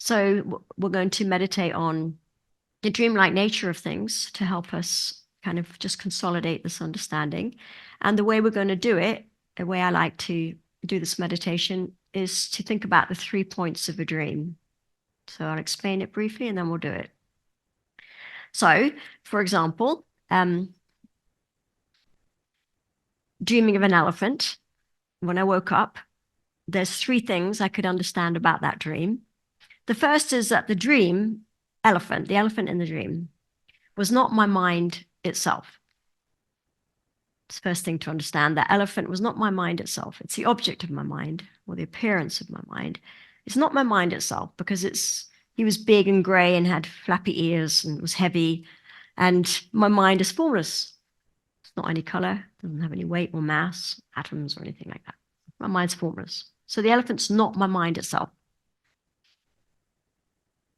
So we're going to meditate on the dreamlike nature of things to help us kind of just consolidate this understanding. And the way we're going to do it, the way I like to do this meditation, is to think about the 3 points of a dream. So I'll explain it briefly and then we'll do it. So, for example, dreaming of an elephant. When I woke up, there's 3 things I could understand about that dream. The first is that the dream elephant, the elephant in the dream, was not my mind itself. It's the first thing to understand. That elephant was not my mind itself. It's the object of my mind, or the appearance of my mind. It's not my mind itself, because he was big and gray and had flappy ears and was heavy, and my mind is formless. It's not any color, doesn't have any weight or mass, atoms or anything like that. My mind's formless. So the elephant's not my mind itself.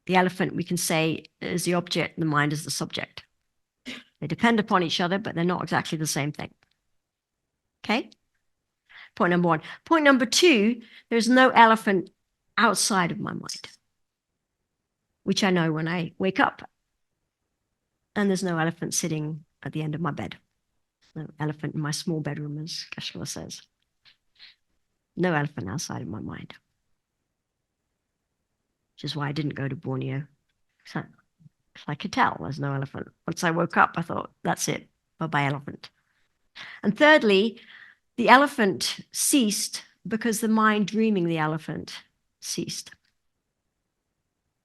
The elephant, we can say, is the object, and the mind is the subject. They depend upon each other, but they're not exactly the same thing. Okay? Point number 1. Point number 2, there's no elephant outside of my mind, which I know when I wake up. And there's no elephant sitting at the end of my bed. No elephant in my small bedroom, as Geshe-la says. No elephant outside of my mind. Which is why I didn't go to Borneo. So I could tell there's no elephant. Once I woke up, I thought, that's it. Bye-bye, elephant. And thirdly, the elephant ceased because the mind dreaming the elephant ceased.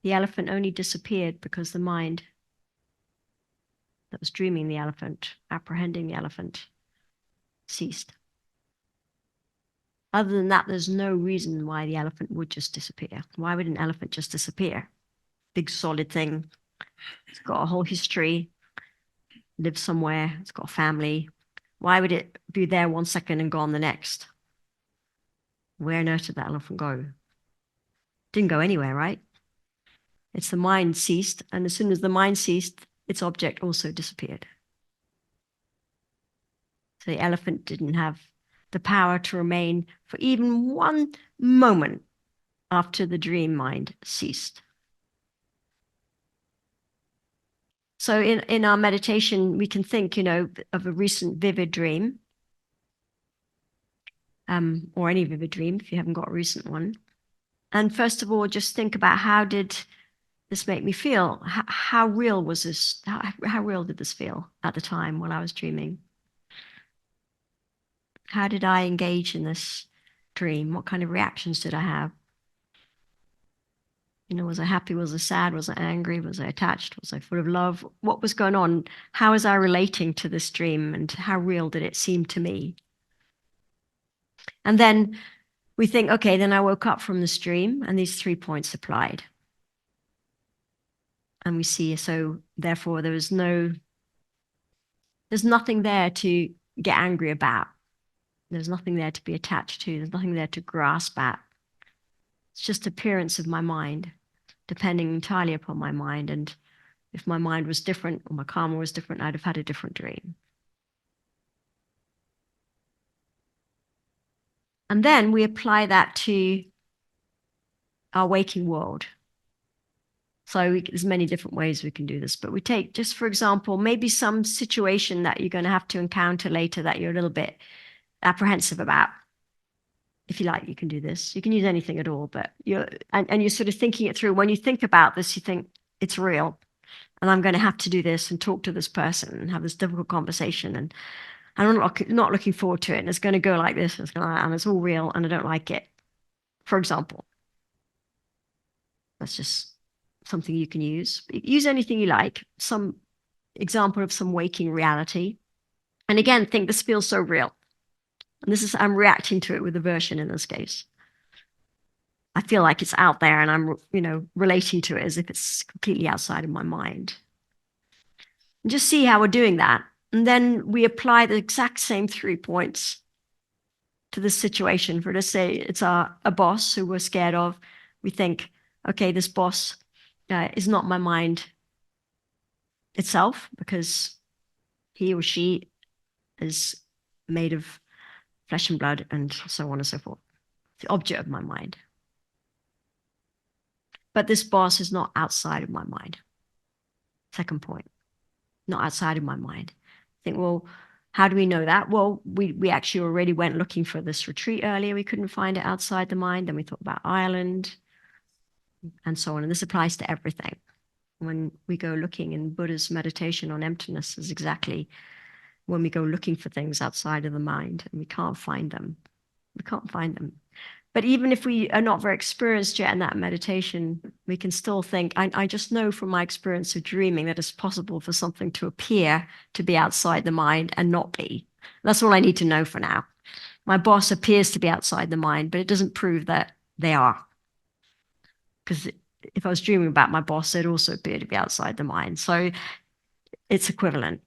The elephant only disappeared because the mind that was dreaming the elephant, apprehending the elephant, ceased. Other than that, there's no reason why the elephant would just disappear. Why would an elephant just disappear? Big solid thing. It's got a whole history, lives somewhere, it's got a family. Why would it be there 1 second and gone the next? Where on earth did that elephant go? Didn't go anywhere, right? It's the mind ceased, and as soon as the mind ceased, its object also disappeared. So the elephant didn't have the power to remain for even 1 moment after the dream mind ceased. So in our meditation, we can think, of a recent vivid dream, or any vivid dream if you haven't got a recent one. And first of all, just think about, how did this make me feel? How real was this? How real did this feel at the time while I was dreaming? How did I engage in this dream? What kind of reactions did I have? Was I happy? Was I sad? Was I angry? Was I attached? Was I full of love? What was going on? How was I relating to this dream, and how real did it seem to me? And then we think, okay, then I woke up from this dream and these 3 points applied. And we see, so therefore there's nothing there to get angry about. There's nothing there to be attached to. There's nothing there to grasp at. It's just appearance of my mind, depending entirely upon my mind. And if my mind was different, or my karma was different, I'd have had a different dream. And then we apply that to our waking world. So there's many different ways we can do this, but we take, just for example, maybe some situation that you're going to have to encounter later that you're a little bit apprehensive about. If you like, you can do this. You can use anything at all, but you're sort of thinking it through. When you think about this, you think it's real, and I'm going to have to do this and talk to this person and have this difficult conversation, and I'm not looking forward to it, and it's going to go like this, and it's all real, and I don't like it. For example, that's just something you can use. Use anything you like. Some example of some waking reality, and again, think this feels so real. And I'm reacting to it with aversion in this case. I feel like it's out there, and I'm, relating to it as if it's completely outside of my mind. And just see how we're doing that. And then we apply the exact same 3 points to this situation. For, let's say it's a boss who we're scared of. We think, okay, this boss is not my mind itself, because he or she is made of flesh and blood, and so on and so forth. The object of my mind. But this boss is not outside of my mind. Second point, not outside of my mind. Think, well, how do we know that? Well, we actually already went looking for this retreat earlier. We couldn't find it outside the mind. Then we thought about Ireland and so on. And this applies to everything. When we go looking in Buddha's meditation on emptiness is exactly when we go looking for things outside of the mind and we can't find them. We can't find them. But even if we are not very experienced yet in that meditation, we can still think, I just know from my experience of dreaming that it's possible for something to appear to be outside the mind and not be. That's all I need to know for now. My boss appears to be outside the mind, but it doesn't prove that they are. Because if I was dreaming about my boss, they'd also appear to be outside the mind. So it's equivalent.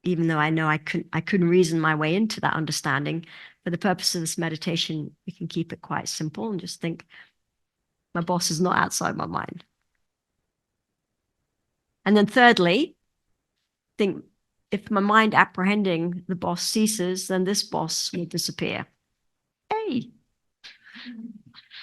Even though I know I couldn't reason my way into that understanding, for the purpose of this meditation, we can keep it quite simple and just think, my boss is not outside my mind. And then thirdly, think if my mind apprehending the boss ceases, then this boss will disappear. Hey.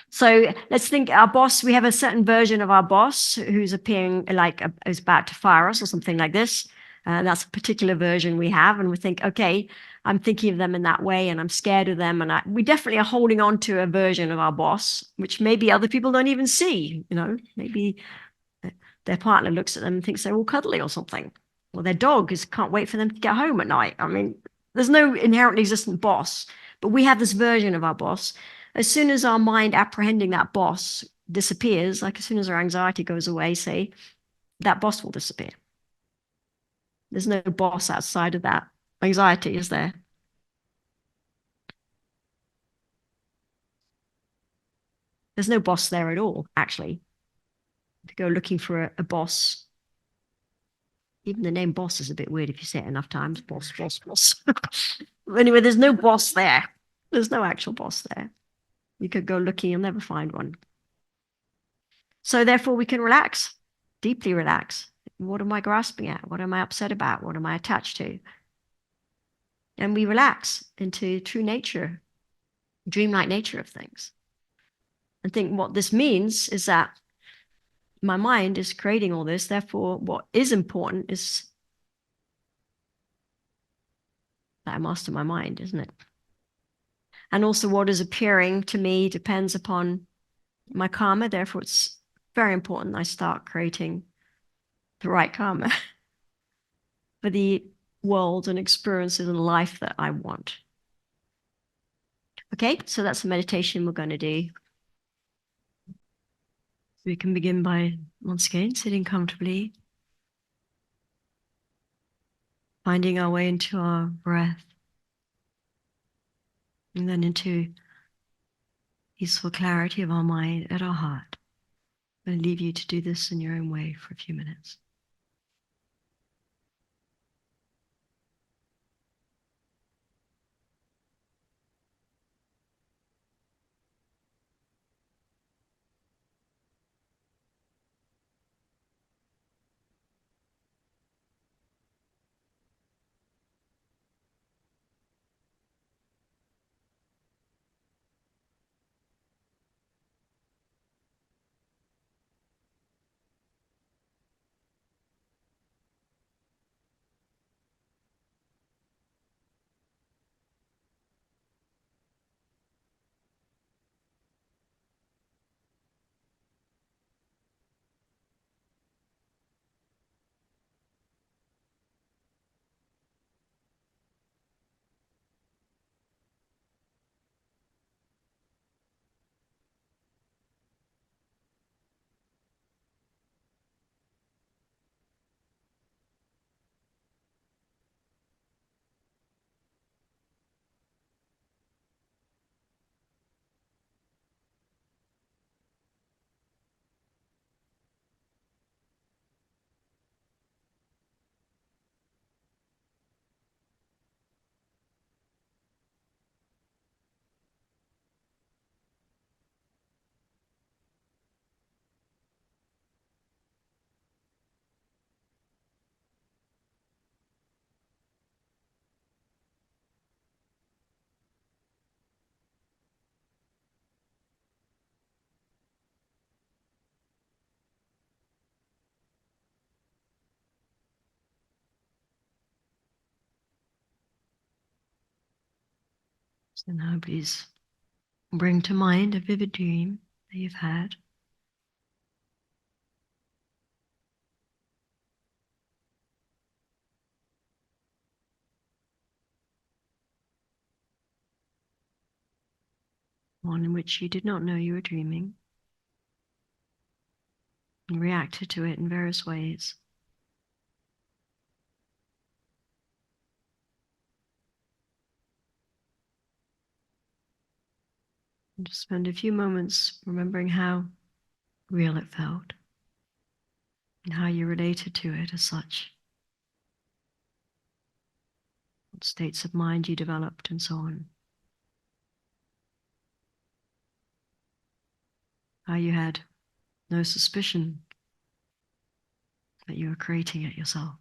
So let's think our boss, we have a certain version of our boss who's appearing like is about to fire us or something like this. That's a particular version we have. And we think, okay, I'm thinking of them in that way and I'm scared of them. And we definitely are holding on to a version of our boss, which maybe other people don't even see, maybe their partner looks at them and thinks they're all cuddly or something. Or their dog can't wait for them to get home at night. I mean, there's no inherently existent boss, but we have this version of our boss. As soon as our mind apprehending that boss disappears, like as soon as our anxiety goes away, say, that boss will disappear. There's no boss outside of that anxiety, is there? There's no boss there at all, actually. To go looking for a boss, even the name boss is a bit weird if you say it enough times. Boss, boss, boss. Anyway, there's no boss there. There's no actual boss there. You could go looking, you'll never find one. So therefore we can relax, deeply relax. What am I grasping at? What am I upset about? What am I attached to? And we relax into true nature, dreamlike nature of things. And think what this means is that my mind is creating all this. Therefore, what is important is that I master my mind, isn't it? And also what is appearing to me depends upon my karma. Therefore, it's very important I start creating the right karma for the world and experiences and life that I want. Okay, so that's the meditation we're going to do. We can begin by, once again, sitting comfortably, finding our way into our breath, and then into peaceful clarity of our mind at our heart. I'm going to leave you to do this in your own way for a few minutes. So now please bring to mind a vivid dream that you've had. One in which you did not know you were dreaming and reacted to it in various ways. And just spend a few moments remembering how real it felt and how you related to it as such. What states of mind you developed and so on. How you had no suspicion that you were creating it yourself.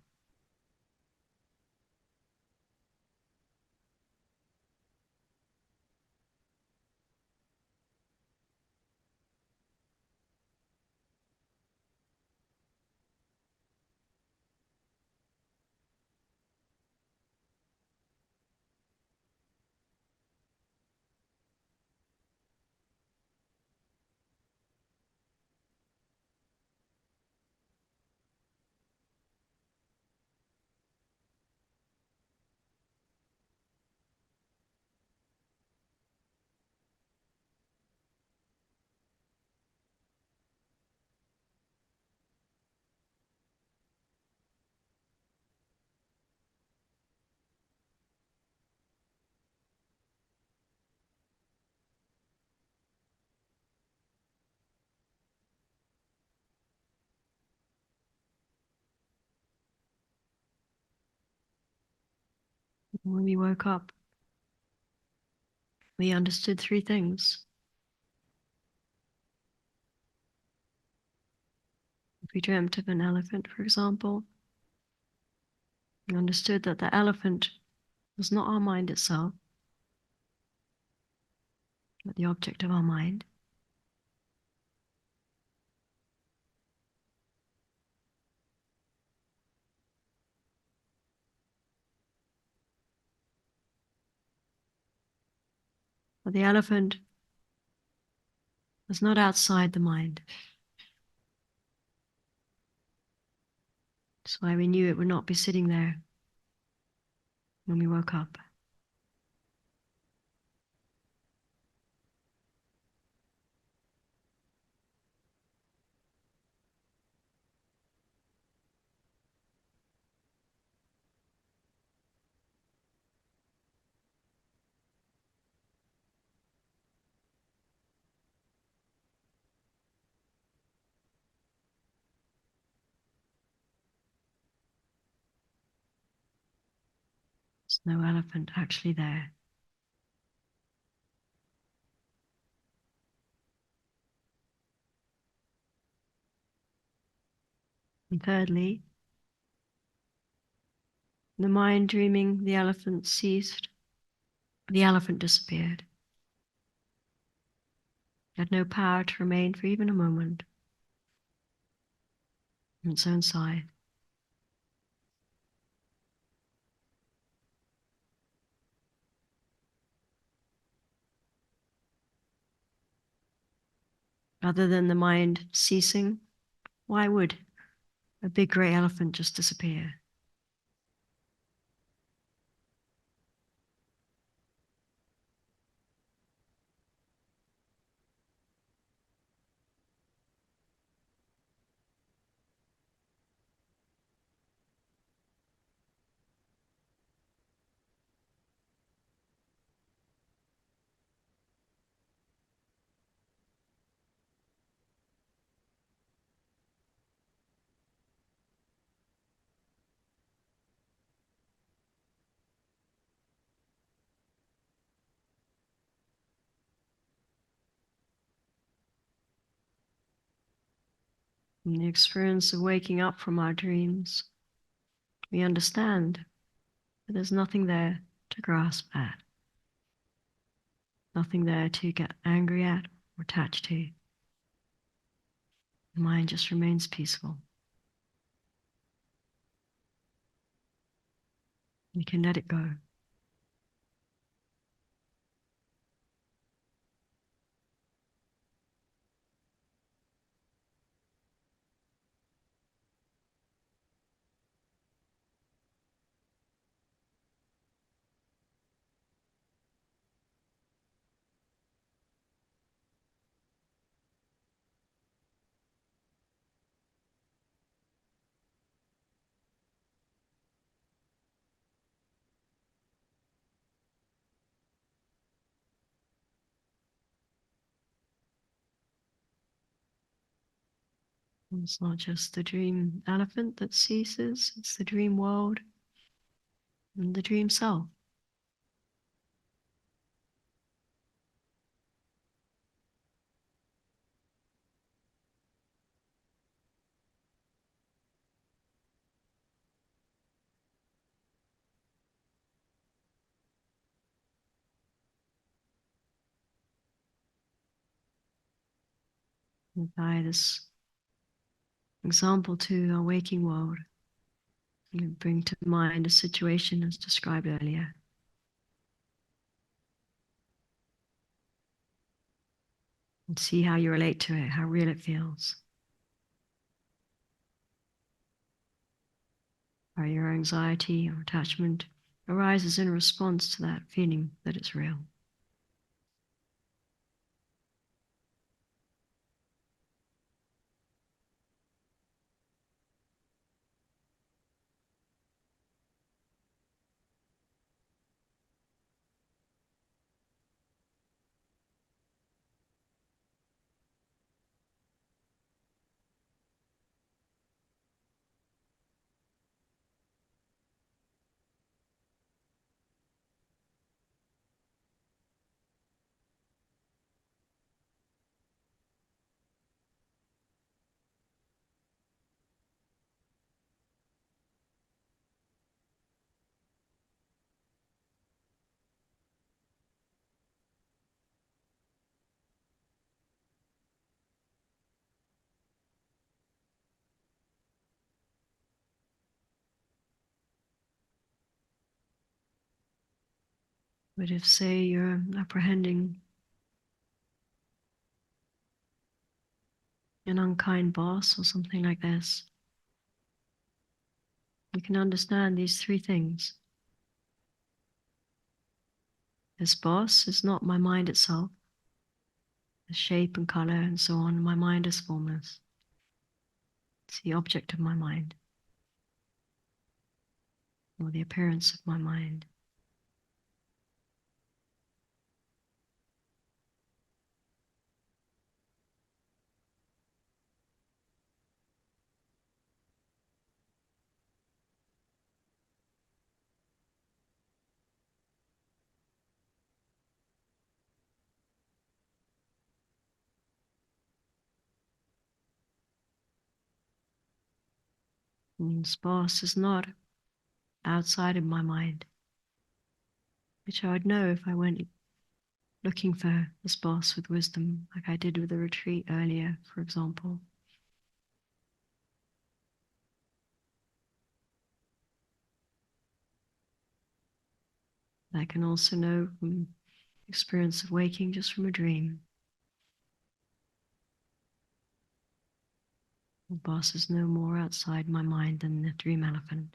When we woke up, we understood three things. If we dreamt of an elephant, for example, we understood that the elephant was not our mind itself, but the object of our mind. But the elephant was not outside the mind. That's why we knew it would not be sitting there when we woke up. There's no elephant actually there. And thirdly, the mind dreaming the elephant ceased, the elephant disappeared. It had no power to remain for even a moment on its own side. Other than the mind ceasing, why would a big grey elephant just disappear? In the experience of waking up from our dreams, we understand that there's nothing there to grasp at, nothing there to get angry at or attached to. The mind just remains peaceful. We can let it go. It's not just the dream elephant that ceases, it's the dream world and the dream self. And by this example to our waking world, you bring to mind a situation as described earlier. And see how you relate to it, how real it feels. How your anxiety or attachment arises in response to that feeling that it's real. But if, say, you're apprehending an unkind boss or something like this, you can understand these three things. This boss is not my mind itself. The shape and color and so on, my mind is formless. It's the object of my mind, or the appearance of my mind. And this boss is not outside of my mind, which I would know if I went looking for this boss with wisdom, like I did with the retreat earlier, for example. I can also know from experience of waking just from a dream. The boss is no more outside my mind than the dream elephant.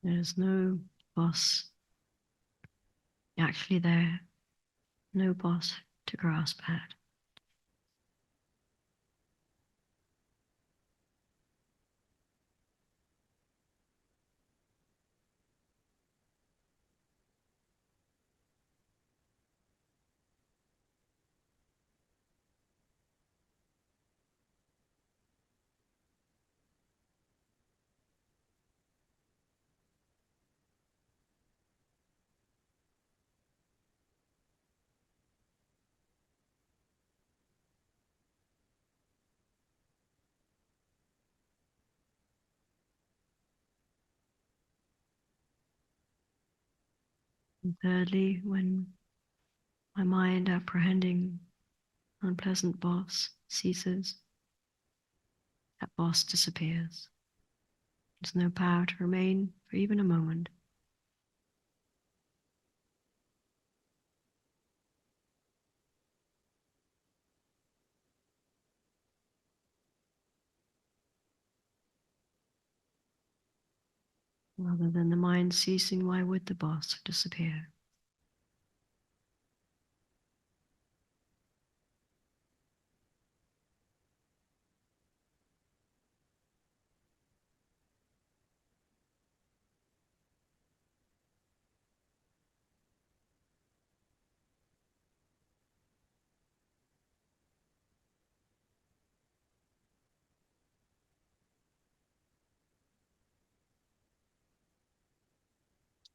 There's no boss actually there, no boss to grasp at. And thirdly, when my mind apprehending unpleasant boss ceases, that boss disappears. There's no power to remain for even a moment. Rather than the mind ceasing, why would the boss disappear?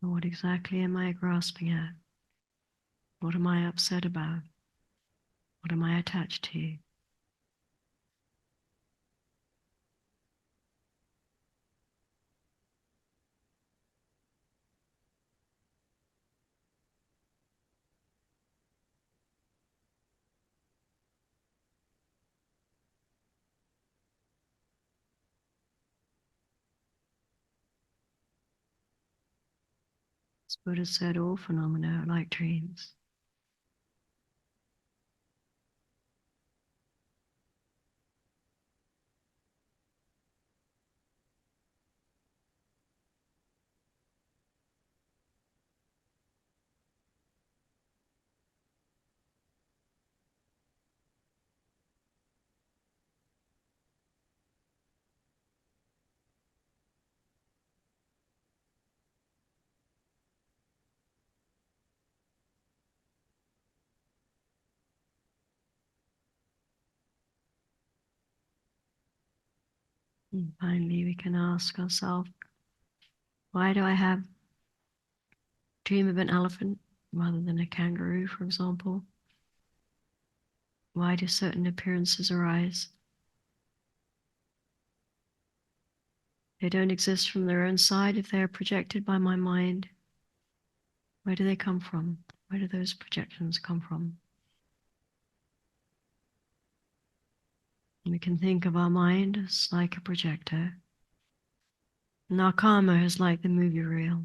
What exactly am I grasping at? What am I upset about? What am I attached to? As Buddha said, all phenomena are like dreams. And finally, we can ask ourselves, why do I have dream of an elephant rather than a kangaroo, for example? Why do certain appearances arise? They don't exist from their own side if they are projected by my mind. Where do they come from? Where do those projections come from? And we can think of our mind as like a projector, and our karma is like the movie reel.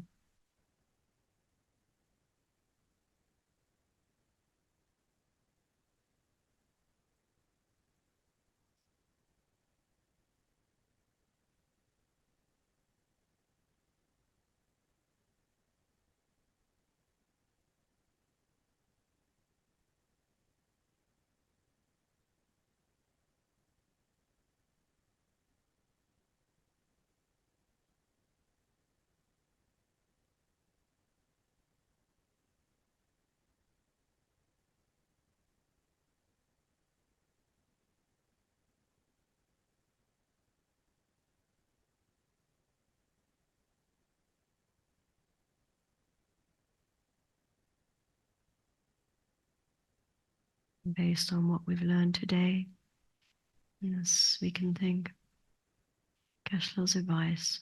And based on what we've learned today, yes, we can think Geshe-la's advice,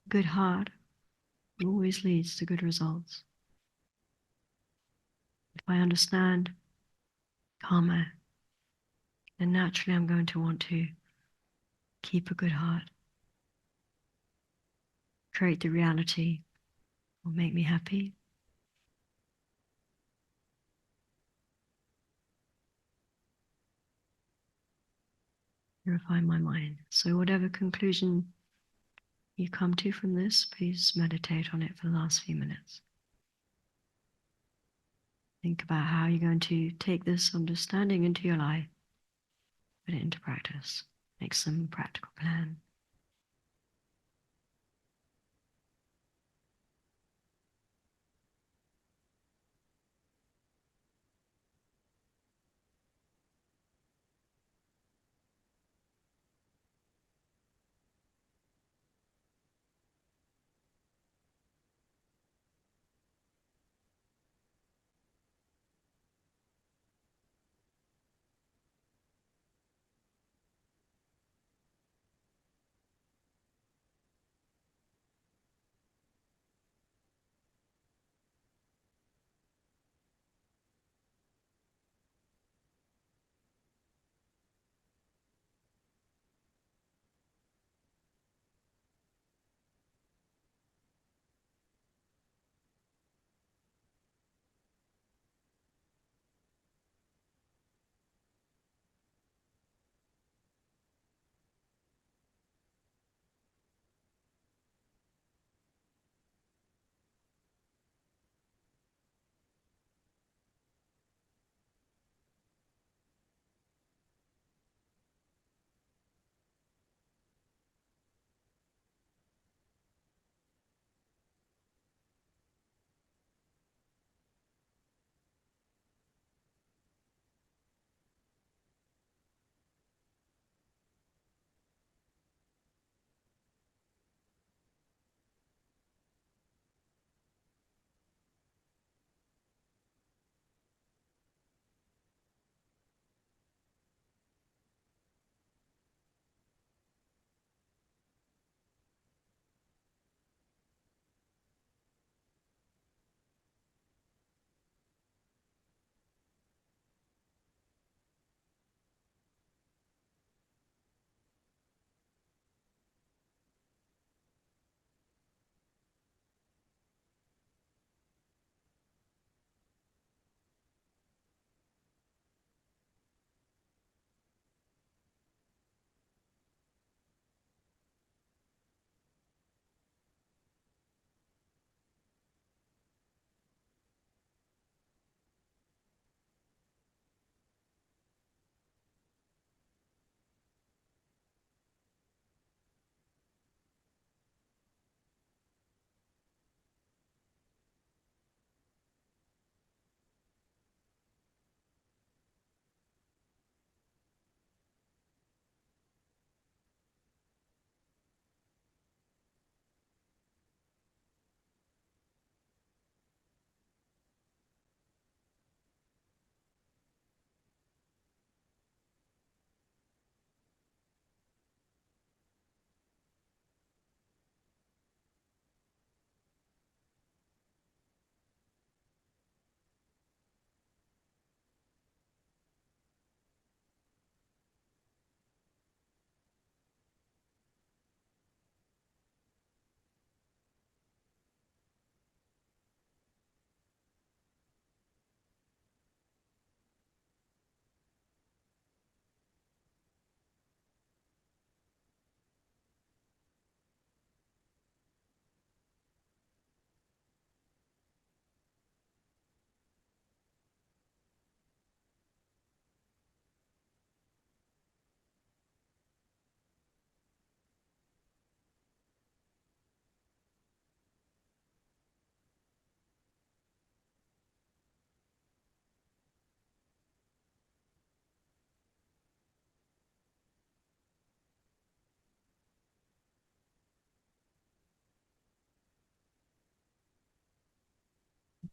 good heart always leads to good results. If I understand karma, then naturally I'm going to want to keep a good heart, create the reality will make me happy. Purify my mind. So whatever conclusion you come to from this, please meditate on it for the last few minutes. Think about how you're going to take this understanding into your life, put it into practice, make some practical plan.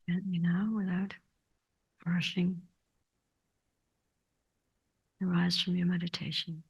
Gently now, without rushing, arise from your meditation.